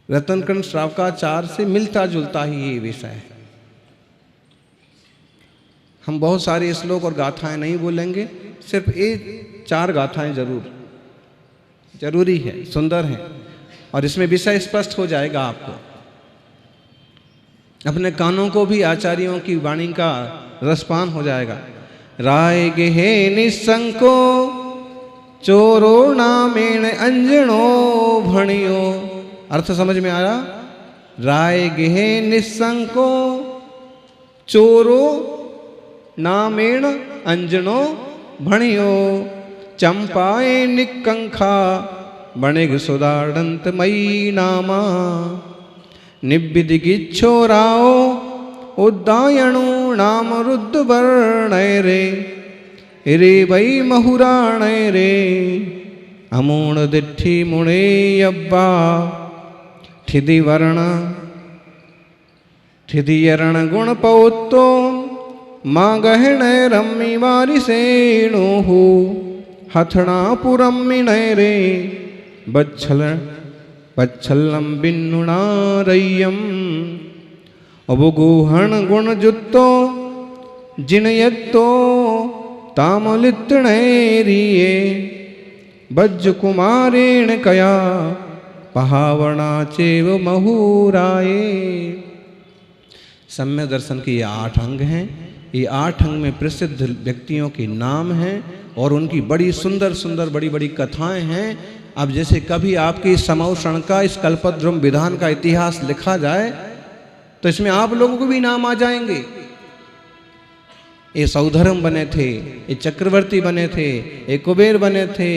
रत्नकर्ण श्रावकाचार्य से मिलता जुलता ही ये विषय है। हम बहुत सारे श्लोक और गाथाएं नहीं बोलेंगे, सिर्फ ये 4 गाथाएं जरूरी है, सुंदर हैं, और इसमें विषय स्पष्ट हो जाएगा आपको। अपने कानों को भी आचार्यों की वाणी का रसपान हो जाएगा। राय गेहे निसंको चोरो नामेण अंजनो भणियो। अर्थ समझ में आया? राय गेहे निसंको चोरो नामेण अंजनो भणियो। चंपाए निकंखा बणिग सुदाडंत मई नामा। निब्बिदिगिच्छो राओ उद्दायणो नाम रुद्ध वर्णय रे। रे वै महुराणय रे। अमूण दिट्ठी मुणे यब्बा। ठिदि वर्ण ठिदि यरण गुण पौत्तो। माँ गहण रम्मी वारिसेणु। हथणा पुरम्मिणय रे। बच्छल्लम बिन्नुणारय्यम। अवगोहण गुण जुत्तो जिनयत्तो तामलित्णैरिये। बज्ज कुमारेण कया पहावणा चेव महुराये। सम्यक दर्शन के ये 8 अंग हैं। ये 8 अंग में प्रसिद्ध व्यक्तियों के नाम हैं और उनकी बड़ी सुंदर सुंदर बड़ी बड़ी कथाएं हैं। अब जैसे कभी आपके इस समौषण का, इस कल्पद्रुम विधान का इतिहास लिखा जाए तो इसमें आप लोगों को भी नाम आ जाएंगे। ये सौधर्म बने थे, ये चक्रवर्ती बने थे, ये कुबेर बने थे,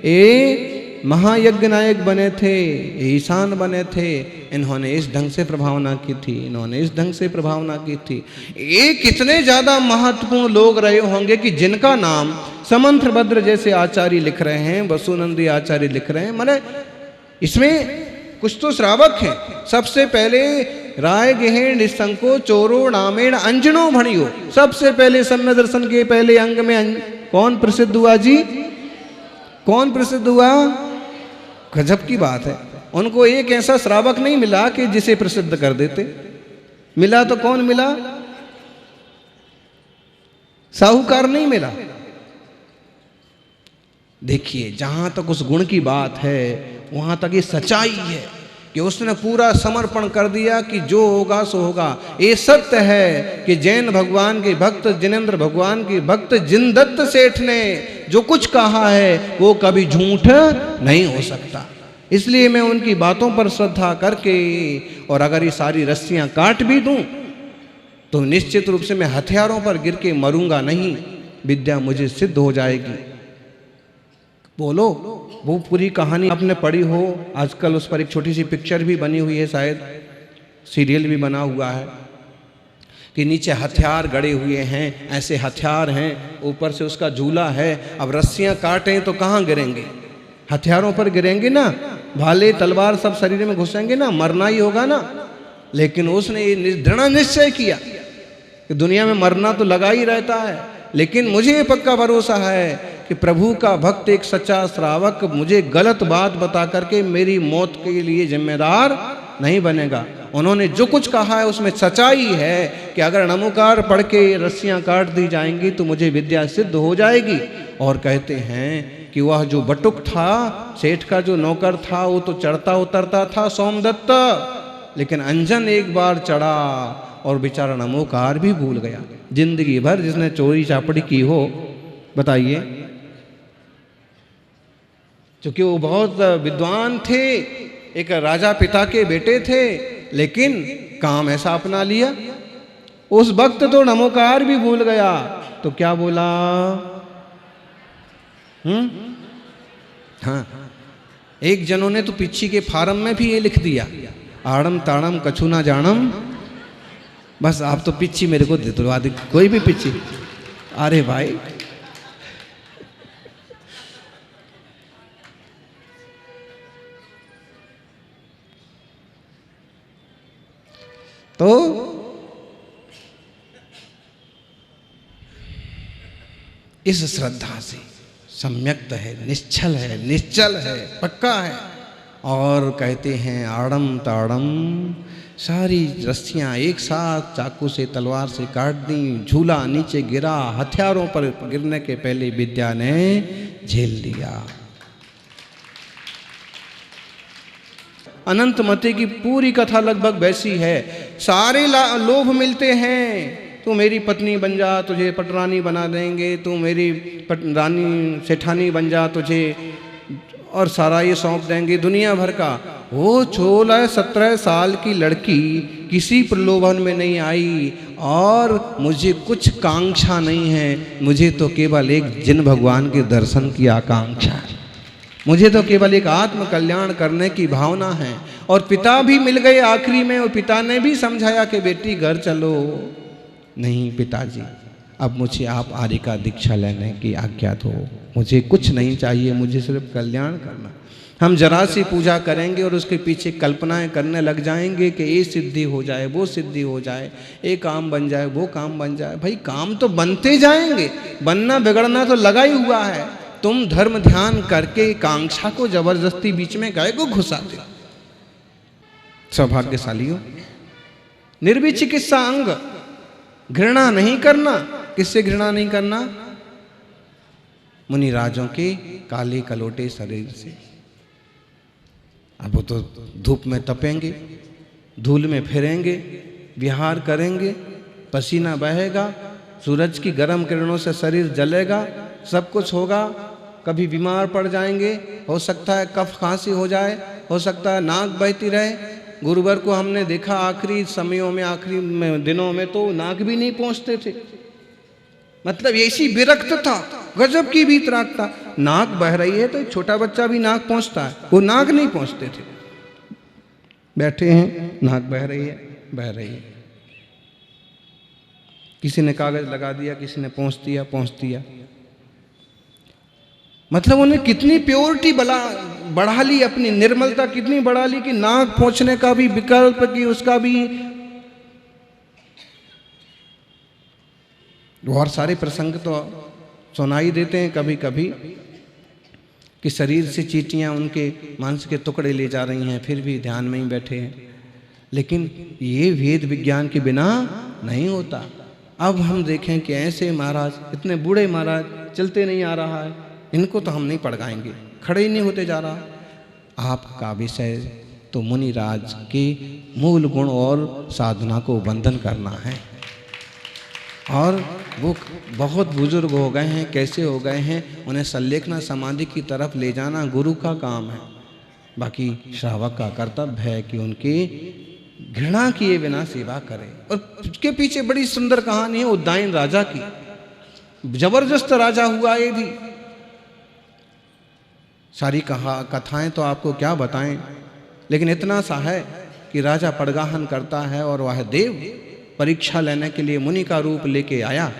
ये महायज्ञ नायक बने थे, ये ईशान बने थे। इन्होंने इस ढंग से प्रभावना की थी, इन्होंने इस ढंग से प्रभावना की थी। ये कितने ज्यादा महत्वपूर्ण लोग रहे होंगे कि जिनका नाम समंत्रभद्र जैसे आचार्य लिख रहे हैं, वसुनंदी आचार्य लिख रहे हैं। माने इसमें कुछ तो श्रावक हैं। सबसे पहले राय गेहे निसंको चोरो नामेण अंजनो भणियो। सबसे पहले सम्यक दर्शन के पहले अंग में कौन प्रसिद्ध हुआ जी? कौन प्रसिद्ध हुआ? गजब की बात है। उनको एक ऐसा श्रावक नहीं मिला कि जिसे प्रसिद्ध कर देते। मिला तो कौन मिला? साहूकार नहीं मिला। देखिए, जहां तक उस गुण की बात है वहां तक ये सच्चाई है कि उसने पूरा समर्पण कर दिया कि जो होगा सो होगा। ये सत्य है कि जैन भगवान के भक्त, जिनेंद्र भगवान के भक्त जिनदत्त सेठ ने जो कुछ कहा है वो कभी झूठ नहीं हो सकता। इसलिए मैं उनकी बातों पर श्रद्धा करके, और अगर ये सारी रस्सियां काट भी दूं तो निश्चित रूप से मैं हथियारों पर गिर के मरूंगा नहीं, विद्या मुझे सिद्ध हो जाएगी। बोलो, वो पूरी कहानी आपने पढ़ी हो। आजकल उस पर एक छोटी सी पिक्चर भी बनी हुई है, शायद सीरियल भी बना हुआ है कि नीचे हथियार गड़े हुए हैं, ऐसे हथियार हैं, ऊपर से उसका झूला है। अब रस्सियां काटें तो कहाँ गिरेंगे? हथियारों पर गिरेंगे ना, भाले तलवार सब शरीर में घुसेंगे ना, मरना ही होगा ना। लेकिन उसने ये दृढ़ निश्चय किया कि दुनिया में मरना तो लगा ही रहता है, लेकिन मुझे ये पक्का भरोसा है कि प्रभु का भक्त, एक सच्चा श्रावक मुझे गलत बात बता करके मेरी मौत के लिए जिम्मेदार नहीं बनेगा। उन्होंने जो कुछ कहा है उसमें सच्चाई है कि अगर नमोकार पढ़ के रस्सियां काट दी जाएंगी तो मुझे विद्या सिद्ध हो जाएगी। और कहते हैं कि वह जो बटुक था, सेठ का जो नौकर था, वो तो चढ़ता उतरता था सोमदत्त, लेकिन अंजन एक बार चढ़ा और बेचारा नमोकार भी भूल गया। जिंदगी भर जिसने चोरी चापड़ी की हो, बताइए, क्योंकि वो बहुत विद्वान थे, एक राजा पिता के बेटे थे, लेकिन काम ऐसा अपना लिया। उस वक्त तो नमोकार भी भूल गया, तो क्या बोला? हाँ, एक जनों ने तो पिच्छी के फार्म में भी ये लिख दिया, आड़म ताड़म कछु ना जानम। बस आप तो पिच्छी मेरे को दिलवा दे, कोई भी पिच्छी। अरे भाई, तो इस श्रद्धा से सम्यक्त है, निश्चल है, निश्चल है, पक्का है। और कहते हैं आड़म ताड़म, सारी रस्सियां एक साथ चाकू से तलवार से काट दी, झूला नीचे गिरा, हथियारों पर गिरने के पहले विद्या ने झेल लिया। अनंतमति की पूरी कथा लगभग वैसी है। सारे लोभ मिलते हैं, तू मेरी पत्नी बन जा, तुझे पटरानी बना देंगे, तू मेरी रानी सेठानी बन जा, तुझे और सारा ये सौंप देंगे दुनिया भर का। वो 16-17 साल की लड़की किसी प्रलोभन में नहीं आई, और मुझे कुछ कांक्षा नहीं है, मुझे तो केवल एक जिन भगवान के दर्शन की आकांक्षा है, मुझे तो केवल एक आत्म कल्याण करने की भावना है। और पिता भी मिल गए आखिरी में, और पिता ने भी समझाया कि बेटी घर चलो। नहीं पिताजी, अब मुझे आप आर्य का दीक्षा लेने की आज्ञा दो, मुझे कुछ नहीं चाहिए, मुझे सिर्फ कल्याण करना। हम जरा सी पूजा करेंगे और उसके पीछे कल्पनाएं करने लग जाएंगे कि ये सिद्धि हो जाए, वो सिद्धि हो जाए, ये काम बन जाए, वो काम बन जाए। भाई काम तो बनते जाएंगे, बनना बिगड़ना तो लगा ही हुआ है। तुम धर्म ध्यान करके कांक्षा को जबरदस्ती बीच में गाय को घुसाते। सौभाग्यशालियों, निर्विचिकित्सा अंग, घृणा नहीं करना। किससे घृणा नहीं करना? मुनिराजों के काले कलोटे शरीर से। अब वो तो धूप में तपेंगे, धूल में फिरेंगे, विहार करेंगे, पसीना बहेगा, सूरज की गर्म किरणों से शरीर जलेगा, सब कुछ होगा, कभी बीमार पड़ जाएंगे, हो सकता है कफ खांसी हो जाए, हो सकता है नाक बहती रहे। गुरुवार को हमने देखा आखिरी समयों में, आखिरी दिनों में तो नाक भी नहीं पहुंचते थे। मतलब ऐसी विरक्त था, गजब की वीतरागता। नाक बह रही है तो एक छोटा बच्चा भी नाक पहुंचता है, वो नाक नहीं पहुंचते थे। बैठे हैं, नाक बह रही है, बह रही है। किसी ने कागज लगा दिया, किसी ने पहुंच दिया। मतलब उन्हें कितनी प्योरिटी बढ़ा ली, अपनी निर्मलता कितनी बढ़ा ली कि नाक पहुंचने का भी विकल्प, की उसका भी। और सारे प्रसंग तो सुनाई देते हैं कभी कभी कि शरीर से चींटियां उनके मांस के टुकड़े ले जा रही हैं, फिर भी ध्यान में ही बैठे हैं। लेकिन ये वेद विज्ञान के बिना नहीं होता। अब हम देखें कि ऐसे महाराज, इतने बूढ़े महाराज, चलते नहीं आ रहा है, इनको तो हम नहीं पढ़ाएंगे, खड़े ही नहीं होते जा रहा। आपका विषय तो मुनिराज के मूल गुण और साधना को बंधन करना है। और वो बहुत बुजुर्ग हो गए हैं, कैसे हो गए हैं, उन्हें संलेखना समाधि की तरफ ले जाना गुरु का काम है। बाकी श्रावक का कर्तव्य है कि उनकी घृणा किए बिना सेवा करे। और उसके पीछे बड़ी सुंदर कहानी है उद्दायन राजा की। जबरदस्त राजा हुआ ये भी। सारी कथाएं तो आपको क्या बताएं, लेकिन इतना सा है कि राजा पड़गाहन करता है और वह देव परीक्षा लेने के लिए मुनि का रूप लेके आया।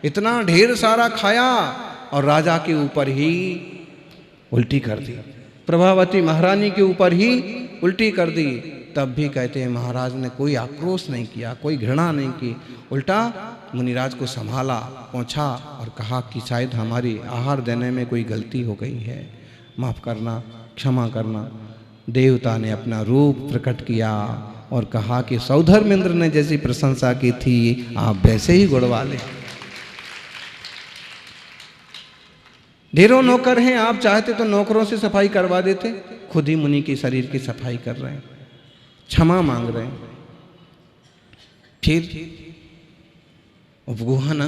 इतना ढेर सारा खाया और राजा के ऊपर ही उल्टी कर दी, प्रभावती महारानी के ऊपर ही उल्टी कर दी। तब भी कहते हैं महाराज ने कोई आक्रोश नहीं किया, कोई घृणा नहीं की, उल्टा मुनिराज को संभाला, पहुंचा और कहा कि शायद हमारी आहार देने में कोई गलती हो गई है, माफ करना, क्षमा करना। देवता ने अपना रूप प्रकट किया और कहा कि सौधर्मेंद्र ने जैसी प्रशंसा की थी आप वैसे ही गुणवा लें। ढेरों नौकर हैं, आप चाहते तो नौकरों से सफाई करवा देते, खुद ही मुनि के शरीर की सफाई कर रहे हैं, क्षमा मांग रहे हैं। फिर उपगुहन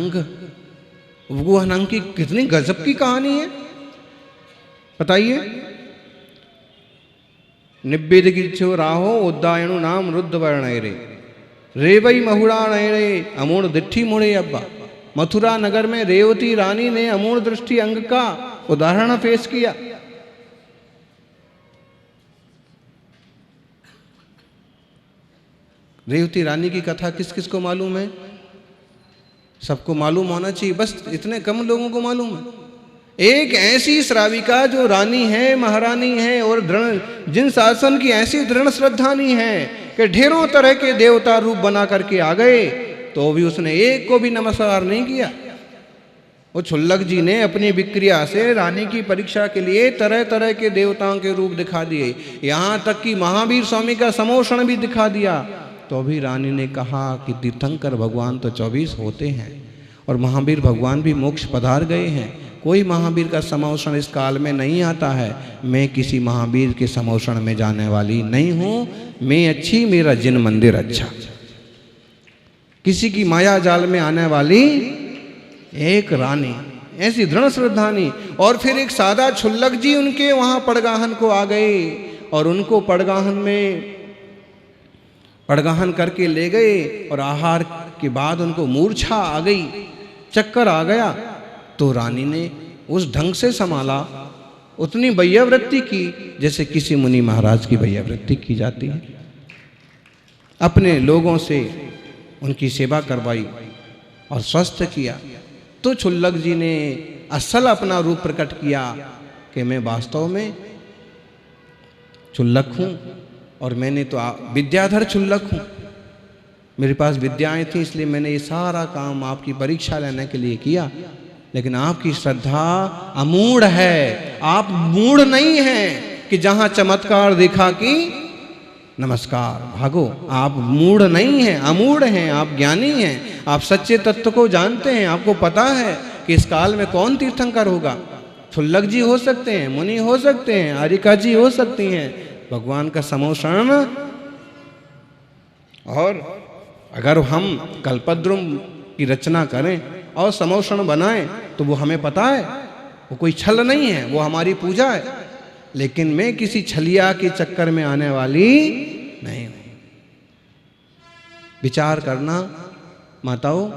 अंग की कितनी गजब की कहानी है, बताइए। निब्बिद गिच्छो राहो उद्दायणु नाम रुद्ध वर्णयरे रेवई महुड़ा नयरे अमूढ़ दिट्ठी मुड़े अब्बा। मथुरा नगर में रेवती रानी ने अमूढ़ दृष्टि अंग का उदाहरण पेश किया। रेवती रानी की कथा किस किस को मालूम है? सबको मालूम होना चाहिए, बस इतने कम लोगों को मालूम है। एक ऐसी श्राविका जो रानी है, महारानी है, और दृढ़ जिन शासन की ऐसी दृढ़ श्रद्धा नहीं है कि ढेरों तरह के देवता रूप बना करके आ गए, तो भी उसने एक को भी नमस्कार नहीं किया। वो छुल्लक जी ने अपनी विक्रिया से रानी की परीक्षा के लिए तरह तरह के देवताओं के रूप दिखा दिए, यहाँ तक कि महावीर स्वामी का समोषण भी दिखा दिया। तो भी रानी ने कहा कि तीर्थंकर भगवान तो 24 होते हैं और महावीर भगवान भी मोक्ष पधार गए हैं, कोई महावीर का समोषण इस काल में नहीं आता है। मैं किसी महावीर के समोषण में जाने वाली नहीं हूँ, मैं अच्छी, मेरा जिन मंदिर अच्छा। किसी की माया जाल में आने वाली एक रानी, ऐसी दृढ़ श्रद्धानी। और फिर एक सादा छुल्लक जी उनके वहां पड़गाहन को आ गए और उनको पड़गाहन में पड़गाहन करके ले गए और आहार के बाद उनको मूर्छा आ गई, चक्कर आ गया। तो रानी ने उस ढंग से संभाला, उतनी वैयावृत्ति की जैसे किसी मुनि महाराज की वैयावृत्ति की जाती है। अपने लोगों से उनकी सेवा करवाई और स्वस्थ किया। तो छुल्लक जी ने असल अपना रूप प्रकट किया कि मैं वास्तव में छुल्लक हूँ और मैंने तो विद्याधर छुल्लक हूँ, मेरे पास विद्याएं थी इसलिए मैंने ये सारा काम आपकी परीक्षा लेने के लिए किया। लेकिन आपकी श्रद्धा अमूढ़ है, आप मूढ़ नहीं हैं कि जहाँ चमत्कार देखा कि नमस्कार भागो। आप मूढ़ नहीं हैं, अमूढ़ हैं, आप ज्ञानी हैं, आप सच्चे तत्व को जानते हैं। आपको पता है कि इस काल में कौन तीर्थंकर होगा। छुल्लक जी हो सकते हैं, मुनि हो सकते हैं, आरिका जी हो सकती हैं, भगवान का समोषण। और अगर हम कल्पद्रुम की रचना करें और समोषण बनाएं तो वो हमें पता है, वो कोई छल नहीं है, वो हमारी पूजा है। लेकिन मैं किसी छलिया के चक्कर में आने वाली नहीं। विचार करना माताओं,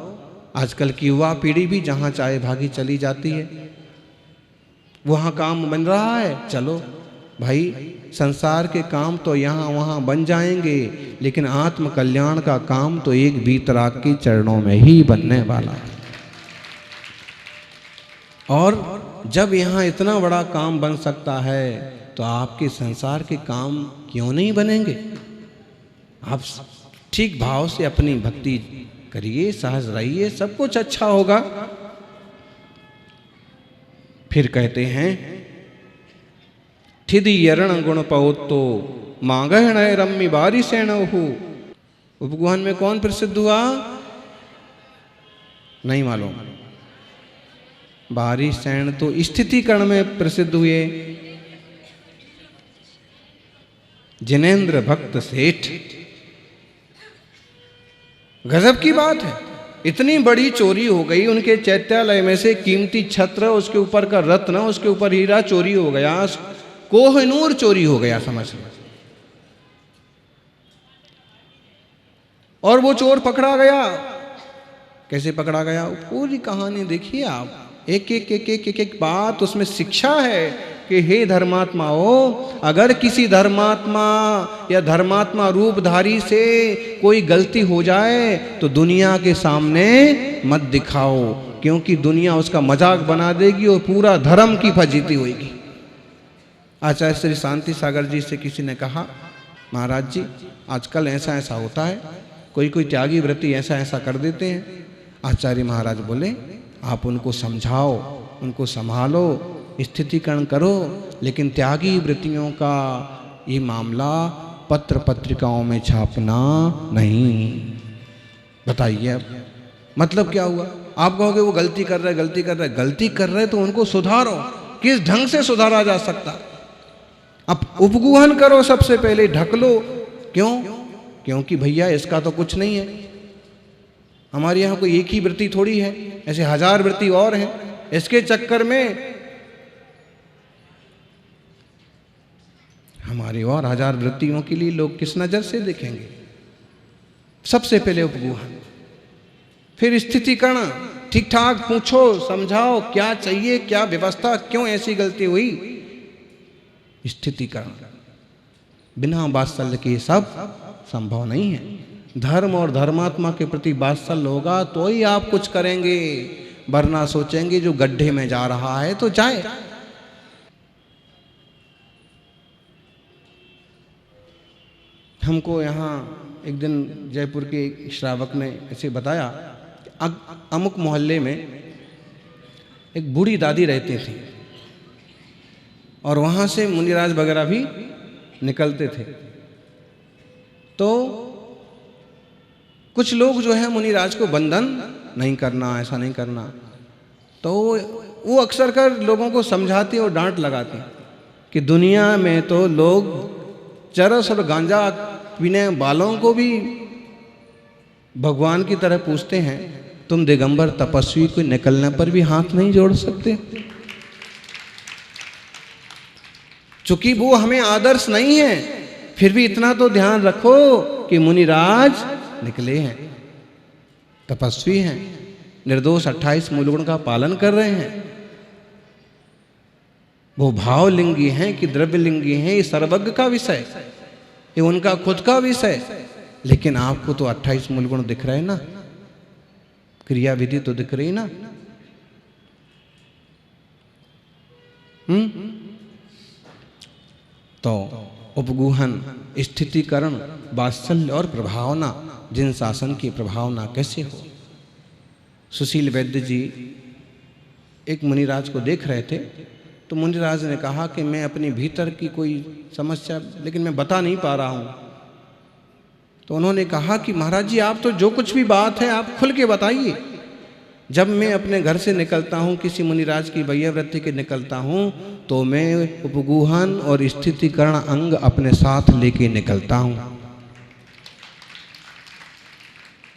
आजकल की युवा पीढ़ी भी जहां चाहे भागी चली जाती है, वहां काम बन रहा है, चलो भाई संसार के काम तो यहाँ वहाँ बन जाएंगे, लेकिन आत्म कल्याण का काम तो एक वीतराग के चरणों में ही बनने वाला है। और जब यहाँ इतना बड़ा काम बन सकता है तो आपके संसार के काम क्यों नहीं बनेंगे। आप ठीक भाव से अपनी भक्ति करिए, सहज रहिए, सब कुछ अच्छा होगा। फिर कहते हैं ठिदी यरण गुण पवोत्तो मांगहण रम्मी बारिशेण हु। उपगुहन में कौन प्रसिद्ध हुआ नहीं मालूम। बारिशेण तो स्थितिकरण में प्रसिद्ध हुए। जिनेंद्र भक्त सेठ, गजब की बात है, इतनी बड़ी चोरी हो गई उनके चैत्यालय में से, कीमती छत्र, उसके ऊपर का रत्न, उसके ऊपर हीरा चोरी हो गया, कोहिनूर चोरी हो गया, समझ लो। और वो चोर पकड़ा गया। कैसे पकड़ा गया, पूरी कहानी देखिए आप, एक एक एक एक एक, एक बात उसमें शिक्षा है कि हे धर्मात्माओ, अगर किसी धर्मात्मा या धर्मात्मा रूपधारी से कोई गलती हो जाए तो दुनिया के सामने मत दिखाओ, क्योंकि दुनिया उसका मजाक बना देगी और पूरा धर्म की फजीती होगी। आचार्य श्री शांति सागर जी से किसी ने कहा, महाराज जी आजकल ऐसा ऐसा होता है, कोई कोई त्यागी व्रती ऐसा ऐसा कर देते हैं। आचार्य महाराज बोले, आप उनको समझाओ, उनको संभालो, स्थितिकरण करो, लेकिन त्यागी वृत्तियों का ये मामला पत्र पत्रिकाओं में छापना नहीं। बताइए अब मतलब क्या हुआ। आप कहोगे वो गलती कर रहे, गलती कर रहे, गलती कर रहे तो उनको सुधारो। किस ढंग से सुधारा जा सकता। अब उपगुहन करो, सबसे पहले ढक लो। क्यों? क्योंकि भैया इसका तो कुछ नहीं है। हमारे यहाँ कोई एक ही वृत्ति थोड़ी है, ऐसे हजार वृत्ति और हैं। इसके चक्कर में हमारी और हजार वृत्तियों के लिए लोग किस नजर से देखेंगे। सबसे पहले उपगुहन, फिर स्थितिकरण, ठीक ठाक पूछो, समझाओ क्या चाहिए, क्या व्यवस्था, क्यों ऐसी गलती हुई। स्थितिकरण, बिना वात्सल्य के सब संभव नहीं है। धर्म और धर्मात्मा के प्रति वात्सल्य होगा तो ही आप कुछ करेंगे, वरना सोचेंगे जो गड्ढे में जा रहा है तो जाए। हमको यहाँ एक दिन जयपुर के श्रावक ने ऐसे बताया, अमुक मोहल्ले में एक बूढ़ी दादी रहती थी और वहाँ से मुनिराज वगैरह भी निकलते थे। तो कुछ लोग जो है मुनिराज को बंधन नहीं करना, ऐसा नहीं करना, तो वो अक्सर कर लोगों को समझाती और डांट लगाती कि दुनिया में तो लोग चरस और गांजा पीने वालों को भी भगवान की तरह पूछते हैं, तुम दिगंबर तपस्वी को निकलने पर भी हाथ नहीं जोड़ सकते। चूंकि वो हमें आदर्श नहीं है, फिर भी इतना तो ध्यान रखो कि मुनिराज निकले हैं, तपस्वी हैं, निर्दोष 28 मूलगुण का पालन कर रहे हैं। वो भावलिंगी हैं कि द्रव्यलिंगी हैं, ये सर्वज्ञ का विषय, ये उनका खुद का विषय। लेकिन आपको तो 28 मूलगुण दिख रहे ना, क्रिया विधि तो दिख रही ना। तो उपगुहन, स्थितिकरण, वात्सल्य और प्रभावना, जिन शासन की प्रभावना कैसे हो। सुशील वैद्य जी एक मुनिराज को देख रहे थे, तो मुनिराज ने कहा कि मैं अपने भीतर की कोई समस्या लेकिन मैं बता नहीं पा रहा हूँ। तो उन्होंने कहा कि महाराज जी आप तो जो कुछ भी बात है आप खुल के बताइए। जब मैं अपने घर से निकलता हूँ, किसी मुनिराज की वैयावृत्ति के निकलता हूँ, तो मैं उपगुहन और स्थितिकरण अंग अपने साथ लेके निकलता हूँ।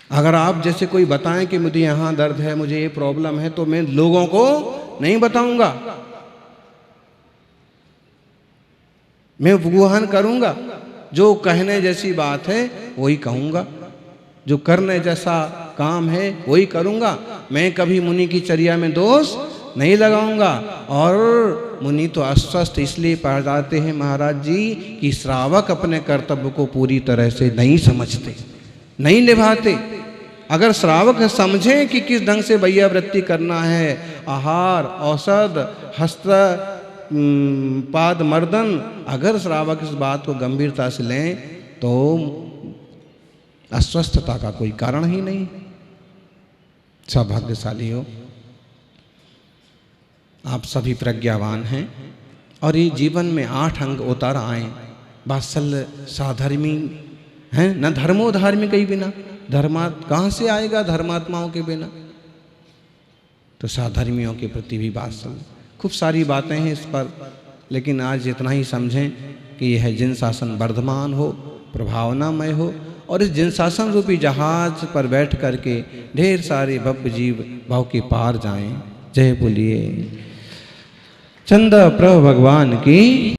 अगर आप जैसे कोई बताएं कि मुझे यहाँ दर्द है, मुझे ये प्रॉब्लम है, तो मैं लोगों को नहीं बताऊंगा, मैं उपगुहन करूंगा। जो कहने जैसी बात है वही कहूंगा, जो करने जैसा काम है वही करूंगा। मैं कभी मुनि की चर्या में दोष नहीं लगाऊंगा। और मुनि तो अस्वस्थ इसलिए पड़ जाते हैं महाराज जी कि श्रावक अपने कर्तव्य को पूरी तरह से नहीं समझते, नहीं निभाते। अगर श्रावक समझे कि किस ढंग से वैयावृत्ति करना है, आहार, औषध, हस्त, पाद मर्दन, अगर श्रावक इस बात को गंभीरता से लें तो अस्वस्थता का कोई कारण ही नहीं। सौभाग्यशाली हो, आप सभी प्रज्ञावान हैं और ये जीवन में 8 अंग उतार आए। वात्सल्य साधर्मी हैं, न धर्मो धार्मिक ही बिना, धर्मा कहाँ से आएगा धर्मात्माओं के बिना। तो साधर्मियों के प्रति भी वात्सल्य। खूब सारी बातें हैं इस पर, लेकिन आज इतना ही समझें कि यह जिन शासन वर्धमान हो, प्रभावनामय हो, और इस जिन शासन रूपी जहाज पर बैठ करके ढेर सारे भव्य जीव भाव के पार जाएं। जय बोलिए चंदा प्रभु भगवान की।